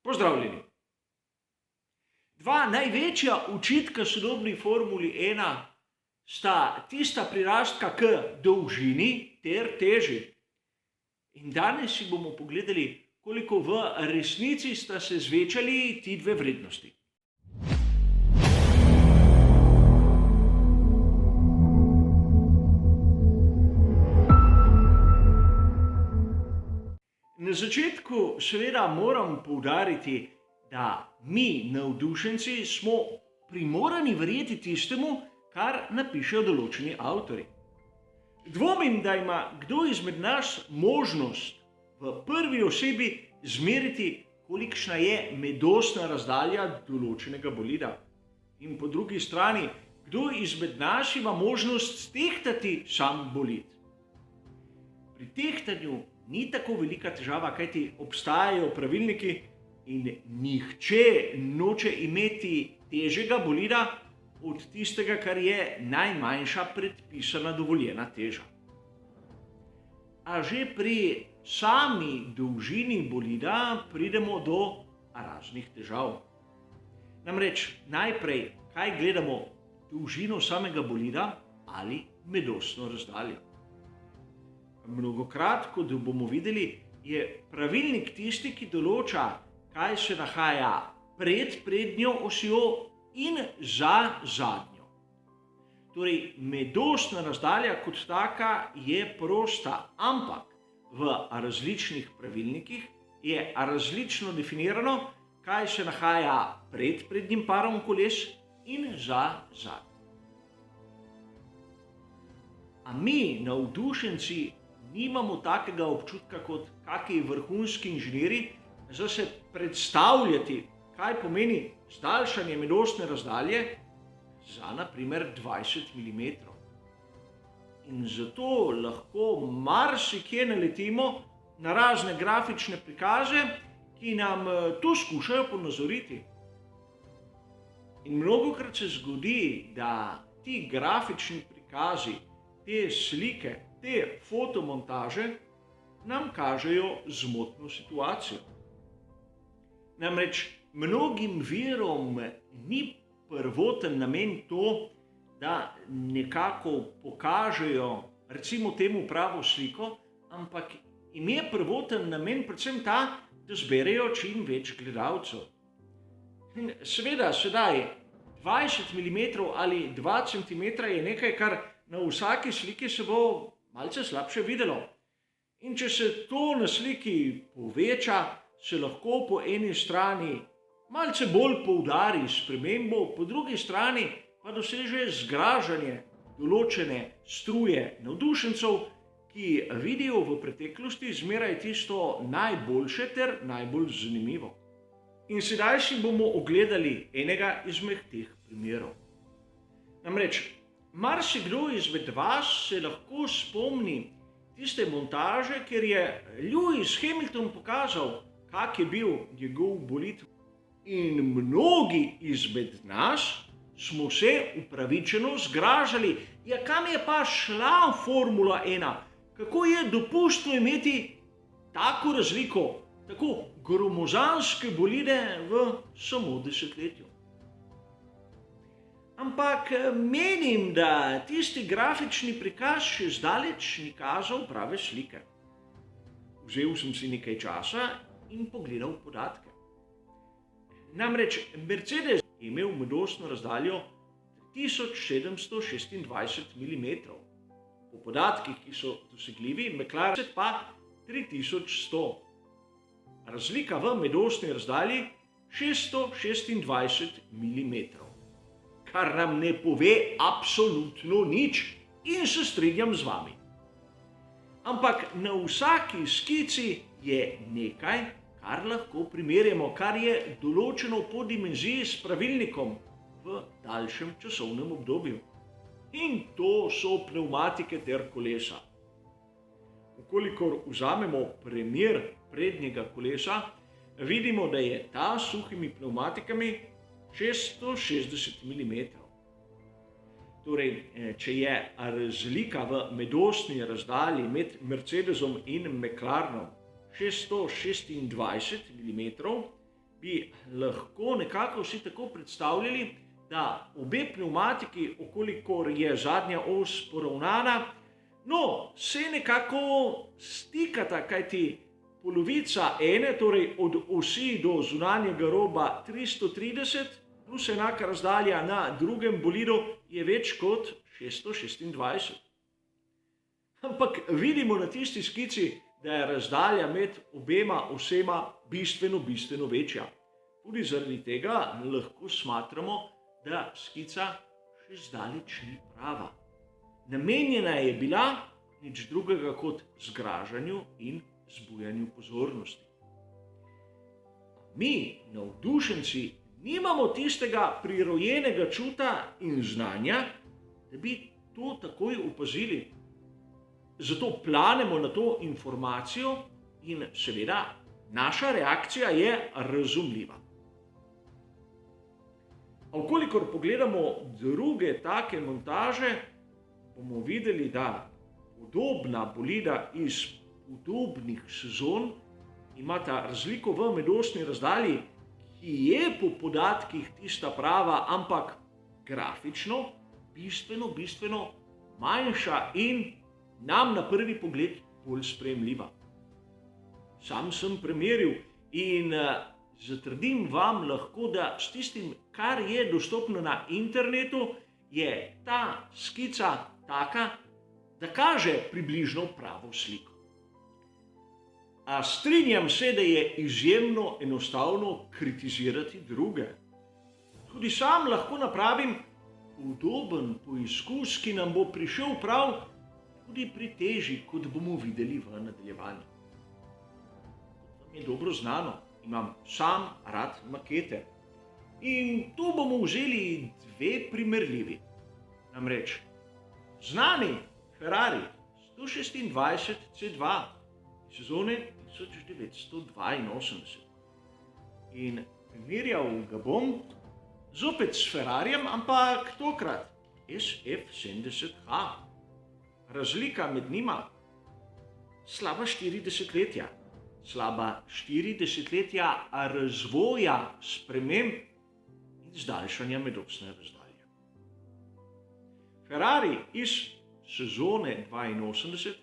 Pozdravljeni. Dva največja očitka sodobni Formuli 1 sta tista prirastka k dolžini ter teži. In danes si bomo pogledali, koliko v resnici sta se zvečali ti dve vrednosti. Na začetku seveda moram poudariti, da mi, navdušenci, smo primorani verjeti tistemu, kar napišejo določeni avtorji. Dvomim, da ima kdo izmed nas možnost v prvi osebi izmeriti, kolikšna je medosna razdalja določenega bolida. In po drugi strani, kdo izmed nas ima možnost tehtati sam bolid. Pri tehtanju ni tako velika težava, kajti obstajajo pravilniki in nihče noče imeti težjega bolida od tistega, kar je najmanjša predpisana dovoljena teža. A že pri sami dolžini bolida pridemo do raznih težav. Namreč najprej, kaj gledamo, dolžino samega bolida ali medosno razdaljo. Mnogokrat, kot bomo videli, je pravilnik tisti, ki določa, kaj se nahaja pred prednjo osjo in za zadnjo. Torej, medosna razdalja kot taka je prosta, ampak v različnih pravilnikih je različno definirano, kaj se nahaja pred prednjim parom koles in za zadnjo. A mi, navdušenci, nimamo takega občutka kot kaki vrhunski inženirji, za se predstavljati, kaj pomeni zdaljšanje medosne razdalje za naprimer 20 mm. In zato lahko marsikje naletimo na razne grafične prikaze, ki nam to skušajo ponazoriti. In mnogokrat se zgodi, da ti grafični prikazi, te slike, te fotomontaže nam kažejo zmotno situacijo. Namreč mnogim virom ni prvoten namen to, da nekako pokažejo recimo temu pravo sliko, ampak jim je prvoten namen predvsem ta, da zberejo čim več gledalcev. In seveda sedaj 20 mm ali 2 cm je nekaj, kar na vsaki sliki se bo malce slabše videlo. In če se to na sliki poveča, se lahko po eni strani malce bolj poudari spremembo, po drugi strani pa doseže zgražanje določene struje navdušencev, ki vidijo v preteklosti zmeraj tisto najboljše ter najbolj zanimivo. In sedaj si bomo ogledali enega izmed teh primerov. Namreč, marsikdo izmed vas se lahko spomni tiste montaže, kjer je Lewis Hamilton pokazal, kak je bil njegov bolid. In mnogi izmed nas smo se upravičeno zgražali. Ja, kam je pa šla Formula 1? Kako je dopustno imeti tako razliko, tako gromozanske bolide v samo desetletju? Ampak menim, da tisti grafični prikaz še zdaleč ni kazal prave slike. Vzel sem si nekaj časa in pogledal podatke. Namreč Mercedes je imel medosno razdaljo 3726 mm. Po podatkih, ki so dosegljivi, McLaren pa 3100. Razlika v medosni razdalji 626 mm. Kar nam ne pove absolutno nič in se strinjam z vami. Ampak na vsaki skici je nekaj, kar lahko primerjamo, kar je določeno po dimenziji s pravilnikom v daljšem časovnem obdobju. In to so pnevmatike ter kolesa. Vkolikor vzamemo primer prednjega kolesa, vidimo, da je ta s suhimi pnevmatikami 660 mm. Torej, če je razlika v medosni razdalji med Mercedesom in McLarenom 626 mm, bi lahko nekako vsi tako predstavljali, da obe pnevmatiki, okolikor je zadnja os poravnana, se nekako stikata, kajti polovica ene, torej od osi do zunanjega roba 330, plus enaka razdalja na drugem bolidu je več kot 626. Ampak vidimo na tisti skici, da je razdalja med obema osema bistveno večja. Tudi zaradi tega lahko smatramo, da skica še zdaleč ni prava. Namenjena je bila nič drugega kot zgražanju in zbujanju pozornosti. Mi, navdušenci, nimamo tistega prirojenega čuta in znanja, da bi to takoj opazili. Zato planemo na to informacijo in seveda naša reakcija je razumljiva. A vkolikor pogledamo druge take montaže, bomo videli, da podobna bolida iz podobnih sezon imata razliko v medosni razdalji, ki je po podatkih tista prava, ampak grafično bistveno manjša in nam na prvi pogled bolj sprejemljiva. Sam sem premeril in zatrdim vam lahko, da s tistim, kar je dostopno na internetu, je ta skica taka, da kaže približno pravo sliko. A strinjam se, da je izjemno enostavno kritizirati druge. Tudi sam lahko napravim podoben poizkus, ki nam bo prišel prav tudi pri teži, kot bomo videli v nadaljevanju. Kot vam je dobro znano, imam sam rad makete. In tu bomo vzeli dve primerljivi. Namreč znani Ferrari 126 C2 sezone 1982. In primerjal ga bom zopet s Ferrarijem, ampak tokrat SF70H. Razlika med njima slaba 4 desetletja. Slaba 4 desetletja razvoja, sprememb in zdaljšanja medosne razdalje. Ferrari iz sezone 82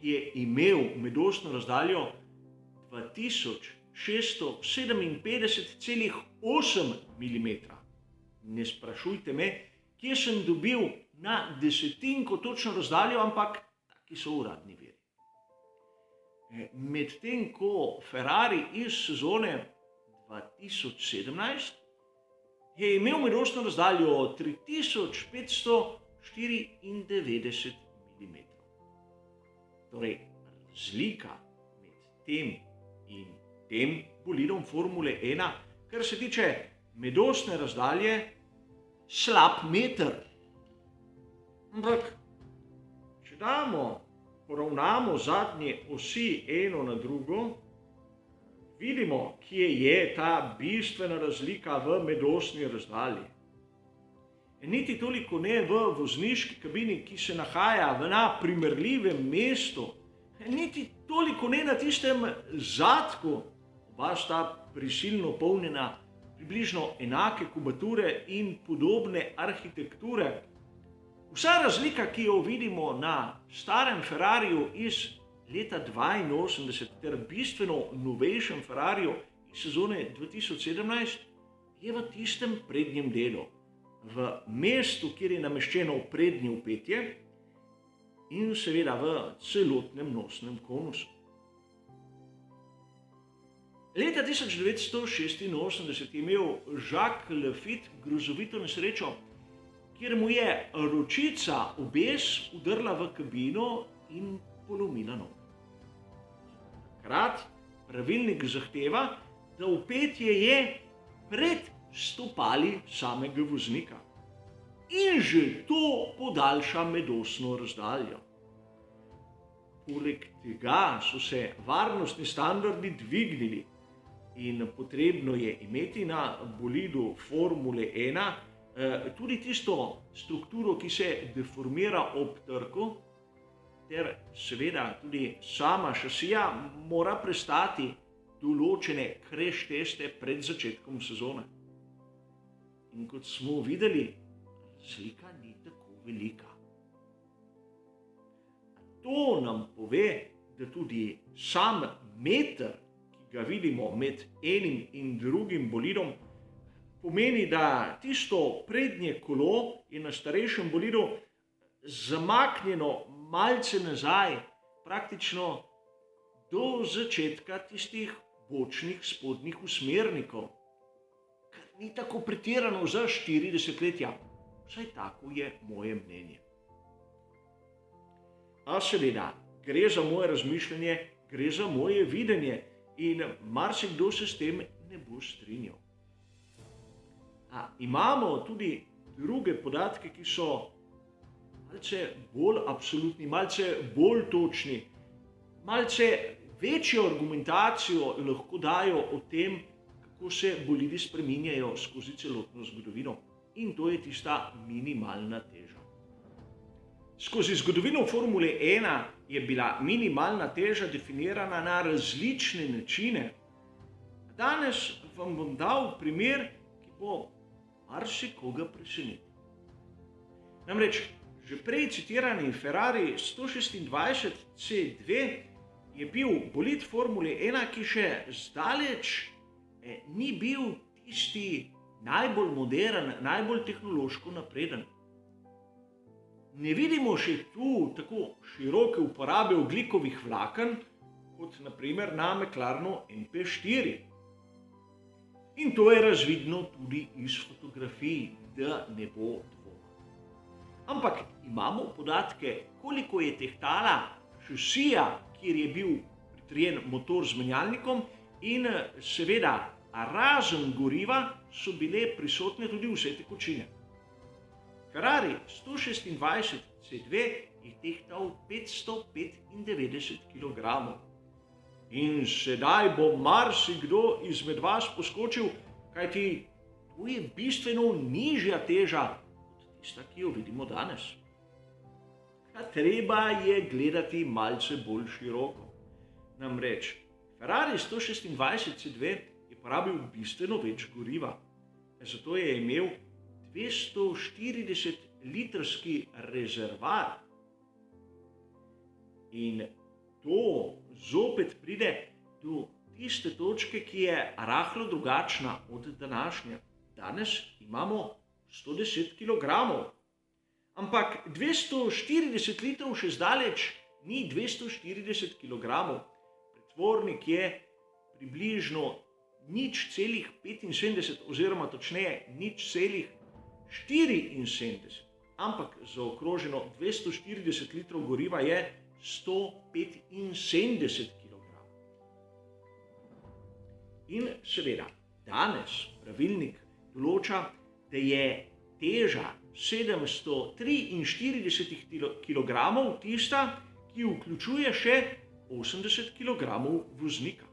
je imel medosno razdaljo 2657,8 mm. Ne sprašujte me, kje sem dobil na desetinko točno razdaljo, ampak taki so uradni viri. Medtem ko Ferrari iz sezone 2017 je imel medosno razdaljo 3594 mm. Torej, razlika med tem in tem bolidom Formule 1, kar se tiče medosne razdalje, slab meter. Ampak, če poravnamo zadnje osi eno na drugo, vidimo, kje je ta bistvena razlika v medosni razdalji. Niti toliko ne v vozniški kabini, ki se nahaja na primerljivem mestu, niti toliko ne na tistem zadku, oba sta prisilno polnjena približno enake kubature in podobne arhitekture. Vsa razlika, ki jo vidimo na starem Ferrariju iz leta 82 ter bistveno novejšem Ferrariju iz sezone 2017, je v tistem prednjem delu, v mestu, kjer je nameščeno prednje vpetje in seveda v celotnem nosnem konusu. Leta 1986 je imel Jacques Lafitte grozovito nesrečo, kjer mu je ročica obes vdrla v kabino in polomila nogo. Takrat pravilnik zahteva, da vpetje je pred stopali samega voznika. In že to podaljša medosno razdaljo. Poleg tega so se varnostni standardi dvignili in potrebno je imeti na bolidu Formule 1 tudi tisto strukturo, ki se deformira ob trku, ter seveda tudi sama šasija mora prestati določene crash teste pred začetkom sezone. In kot smo videli, razlika ni tako velika. To nam pove, da tudi sam meter, ki ga vidimo med enim in drugim bolidom, pomeni, da tisto prednje kolo je na starejšem bolidu zamaknjeno malce nazaj, praktično do začetka tistih bočnih spodnjih usmernikov, kar ni tako pretirano za 4 desetletja. Vsaj tako je moje mnenje. A seveda, gre za moje razmišljanje, gre za moje videnje in marsikdo se s tem ne bo strinjal. Imamo tudi druge podatke, ki so malce bolj absolutni, malce bolj točni, malce večjo argumentacijo lahko dajo o tem, kako se bolidi spreminjajo skozi celotno zgodovino. In to je tista minimalna teža. Skozi zgodovino Formule 1 je bila minimalna teža definirana na različne načine. Danes vam bom dal primer, ki bo marsikoga presenetil. Namreč, že prej citirani Ferrari 126 C2 je bil bolid Formule 1, ki še zdaleč ni bil tisti najbolj moderen, najbolj tehnološko napreden. Ne vidimo še tu tako široke uporabe ogljikovih vlaken, kot naprimer na McLarenu MP4. In to je razvidno tudi iz fotografij, da ne bo dvoma. Ampak imamo podatke, koliko je tehtala šasija, kjer je bil pritrjen motor z menjalnikom, in seveda razen goriva so bile prisotne tudi vse tekočine. Ferrari 126 C2 je tehtal 595 kg. In sedaj bo marsikdo izmed vas poskočil, kajti to je bistveno nižja teža od tista, ki jo vidimo danes. Treba je gledati malce bolj široko. Namreč, Ferrari 126 C2 je porabil bistveno več goriva, zato je imel 240 litrski rezervoar. In to zopet pride do tiste točke, ki je rahlo drugačna od današnje. Danes imamo 110 kg. Ampak 240 litrov še zdaleč ni 240 kg. Pretvornik je približno 0,75 oziroma točneje 0,74. Ampak zaokroženo 240 litrov goriva je 175 kg. In seveda, danes pravilnik določa, da je teža 743 kg tista, ki vključuje še 80 kg voznika.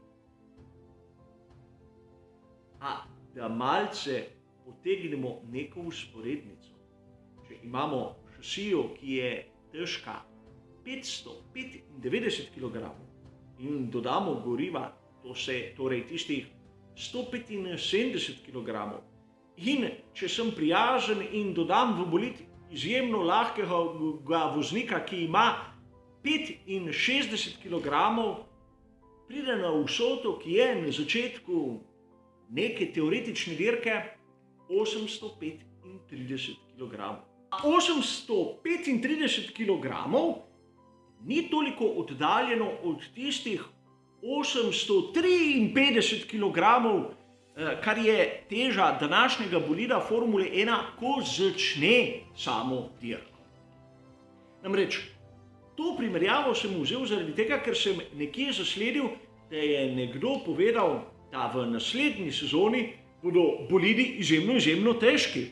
Da malce potegnemo neko vzporednico. Če imamo šasijo, ki je težka 595 kg in dodamo goriva, torej tistih 175 kg, in če sem prijazen in dodam v bolid izjemno lahkega voznika, ki ima 65 kg, pride na vsoto, ki je na začetku neke teoretične dirke 835 kg. 835 kg ni toliko oddaljeno od tistih 853 kg, kar je teža današnjega bolida Formule 1, ko začne samo dirko. Namreč, to primerjavo sem vzel zaradi tega, ker sem nekje zasledil, da je nekdo povedal, da v naslednji sezoni bodo bolidi izjemno težki.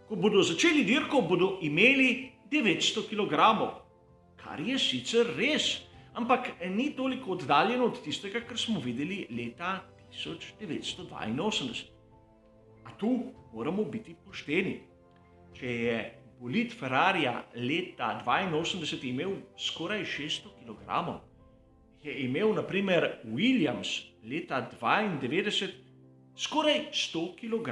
Ko bodo začeli dirko, bodo imeli 900 kg, kar je sicer res, ampak ni toliko oddaljeno od tistega, kar smo videli leta 1982. A tu moramo biti pošteni. Če je bolid Ferrarija leta 1982 imel skoraj 600 kg, je imel na primer Williams leta 92 skoraj 100 kg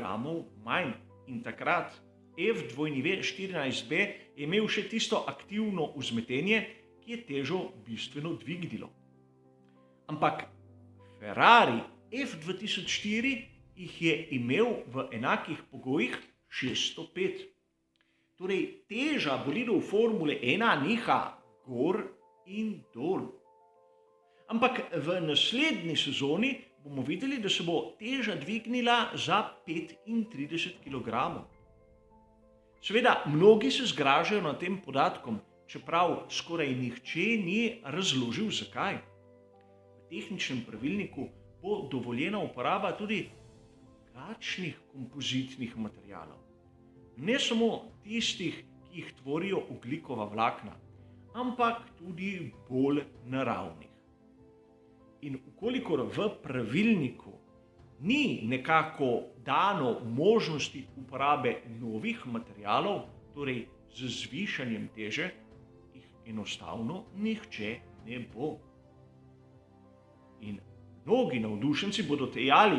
manj in takrat F14B je imel še tisto aktivno vzmetenje, ki je težo bistveno dvignilo. Ampak Ferrari F2004 jih je imel v enakih pogojih 605. Torej, teža bolidov Formule 1 niha gor in dol. Ampak v naslednji sezoni bomo videli, da se bo teža dvignila za 35 kg. Seveda, mnogi se zgražajo nad tem podatkom, čeprav skoraj nihče ni razložil, zakaj. V tehničnem pravilniku bo dovoljena uporaba tudi drugačnih kompozitnih materialov. Ne samo tistih, ki jih tvorijo ogljikova vlakna, ampak tudi bolj naravnih. In ukolikor v pravilniku ni nekako dano možnosti uporabe novih materialov, torej z zvišanjem teže, jih enostavno nihče ne bo. In mnogi navdušenci bodo dejali,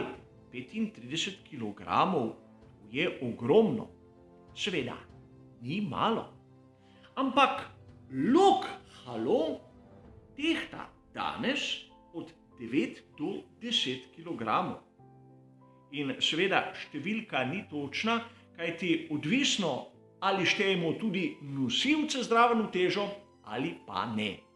35 kg, to je ogromno. Seveda, ni malo. Ampak lok halo tehta danes od 9 do 10 kg. In seveda številka ni točna, kajti odvisno, ali štejemo tudi nosilce zraven v težo ali pa ne.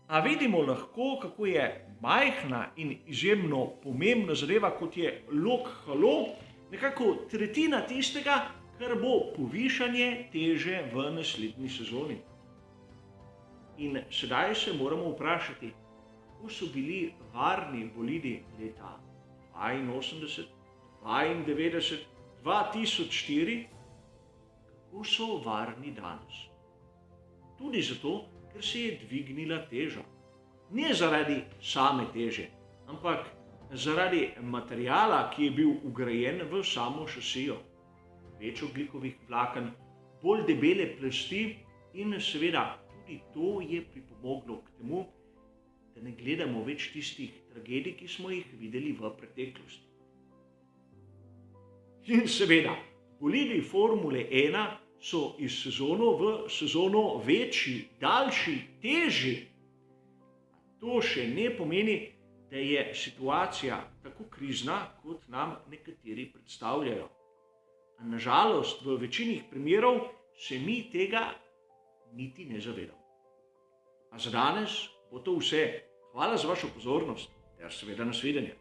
A vidimo lahko, kako je majhna in izjemno pomembna zadeva, kot je lok halo, nekako tretjina tistega, kar bo povišanje teže v naslednji sezoni. In sedaj se moramo vprašati, kako so bili varni bolidi leta 82, 92, 2004, kako so varni danes. Tudi zato, ker se je dvignila teža. Ne zaradi same teže, ampak zaradi materiala, ki je bil vgrajen v samo šasijo. Več ogljikovih vlaken, bolj debele plasti in seveda tudi to je pripomoglo k temu, da ne gledamo več tistih tragedij, ki smo jih videli v preteklosti. In seveda, bolidi Formule 1 so iz sezono v sezono večji, daljši, težji. To še ne pomeni, da je situacija tako krizna, kot nam nekateri predstavljajo. A nažalost, v večini primerov se mi tega niti ne zavedamo. A za danes bo to vse. Hvala za vašo pozornost, ter seveda nasvidenje.